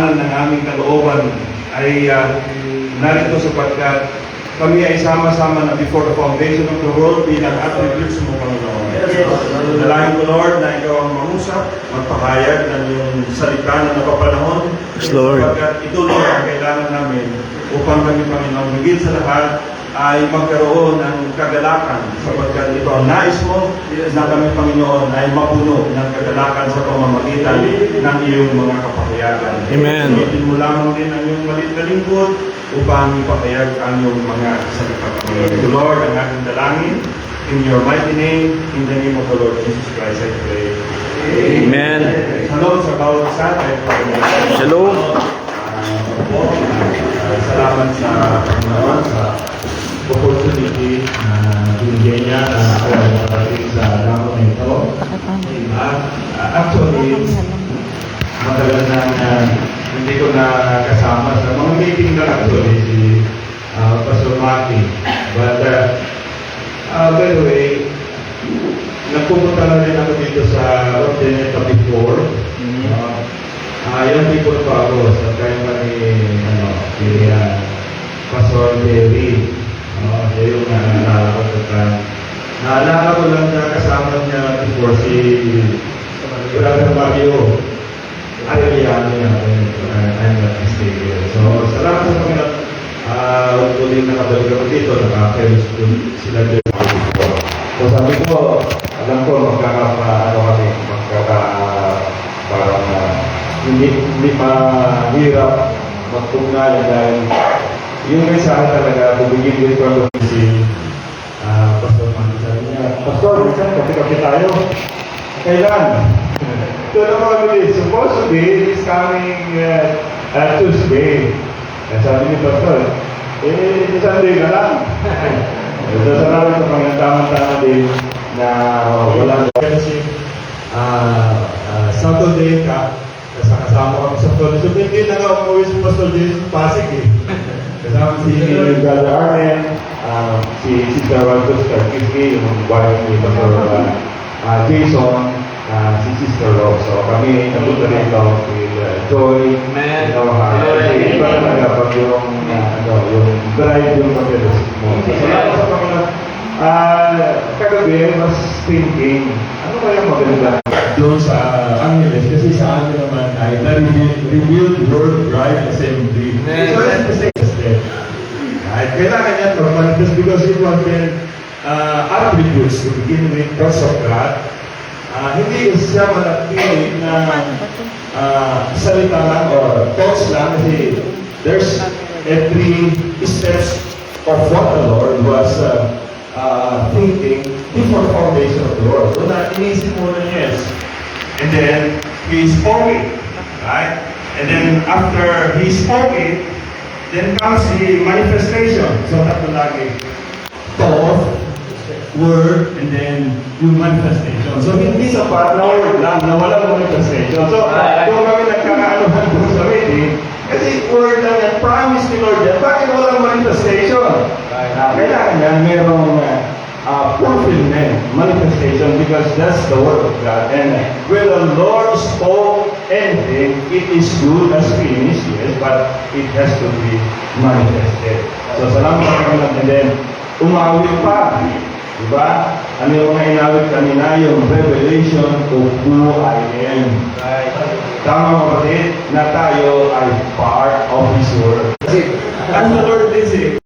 ng aming kalooban ay narito sapagkat kami ay sama-sama na before the foundation of the world bilang attributes mo, Panginoon. Dalangin ko, Lord, na ikaw ang mangusap, magpahayag ng iyong salita na napapanahon. Yes, Lord. Sapagkat ito, Lord, ang kailangan namin upang kami, Panginoon, higit sa lahat ay magkaroon ng kagalakan sapagkat ito ang nais mo na kami, Panginoon, ay mapuno ng kagalakan sa pamamagitan ng iyong mga kapahayagan. Amen. Gamitin mo lamang din ang iyong malit na lingkod upang ipapayag ang iyong mga salita. To Lord, ang aking dalangin, in your mighty name, in the name of the Lord Jesus Christ, I pray. Amen. Shalom sa bawat isa. Shalom. Salamat sa Panginoon sa opportunity na binigyan niya na ako ay marating sa damo na ito. Actually, matagal na hindi ko na kasama sa mga meeting na actually si Pastor Maki. But by the way, nagpupunta na rin ako dito sa Ordineta before. Yung people pa ako sa time ni Pastor Jerry. Siya yung naalala ko sa time. Naalala ko lang na kasama niya before si Brother Mario. Ayoliano niya. I'm not mistaken. So, salamat sa Panginoon. Ulit nakabalik ako dito. Nakaka-carries sila dito. So, sabi ko, alam ko, parang hindi mahirap magpugnayan dahil yung mensahe talaga to begin with from si Pastor Manny. Sabi niya, Pastor, minsan kape-kape tayo. Kailan? So, naman supposedly, it's coming Tuesday. Sabi ni Pastor, Sunday na lang. So, salamat sa pangataman-tama din na wala kasi Saturday ka, kasama kami sa Pastor. So, hindi na nga umuwi si Pastor Jason Pasig eh. Kasama si Brother Arlen, si Sister Waltus Karkiki, yung wife ni Pastor Jason, si Sister Rose. So kami nandun rin ito with Joy, iba talaga pag yung bride yung pag-resit mo. So salamat sa Panginoon. Kagabi, I was thinking, ano kaya maganda doon sa Angeles? Kasi sa amin naman ay na-revealed World Bride Assembly. So it's the same step. Kailangan niya to manifest because it was then attributes to begin with, thoughts of God. Hindi siya manatili na salita lang or thoughts lang. Kasi there's three steps of what the Lord was thinking before the foundation of the world. So na inisip mo na yes. And then, He spoke it. Right? And then, after He spoke it, then comes the manifestation. So, tatlo lagi. Thought, word, and then yung manifestation. So, hindi sapat na word lang na walang manifestation. So, kung kami nagkakaanuhan doon sa meeting, kasi word lang yan, promise ni Lord yan, bakit walang manifestation? Kailangan yan, merong fulfillment, manifestation, because that's the word of God. And when the Lord spoke anything, it is good as finished, yes, but it has to be manifested. So, salamat sa Panginoon. And then, umawit pa. Diba? Ano yung mga inawit kanina? Yung revelation of who I am. Tama kapatid na tayo ay part of His Word. Kasi, as the Lord is